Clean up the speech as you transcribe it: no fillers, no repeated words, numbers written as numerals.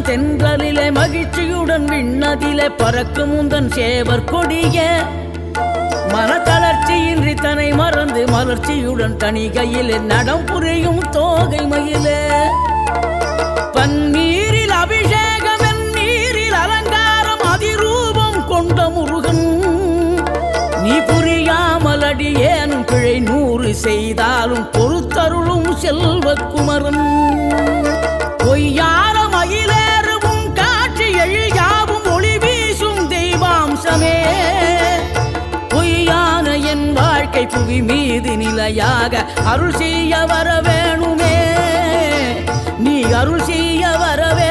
தென்றலிலே மகிழ்ச்சியுடன் விண்ணதிலே பறக்கும் உந்தன் சேவர் கொடிய மனத்தளர்ச்சியின்றி தன்னை மறந்து மலர்ச்சியுடன் தணிகையிலே நடம் புரியும் தோகை மயிலே பன்னீரில் அபிஷேகம் என் நீரில் அலங்காரம் அதிரூபம் கொண்ட முருகன் நீ புரியாமல் அடியேனும் பிழை 100 செய்தாலும் பொறுத்தருளும் செல்வக்குமரன் பொய்யான மயிலேறவும் காட்சி எழியாவும் ஒளி வீசும் தெய்வாம்சமே பொய்யான என் வாழ்க்கை புவி மீது நிலையாக அருள் செய்ய வர வேணுமே நீ அருள் செய்ய வரவே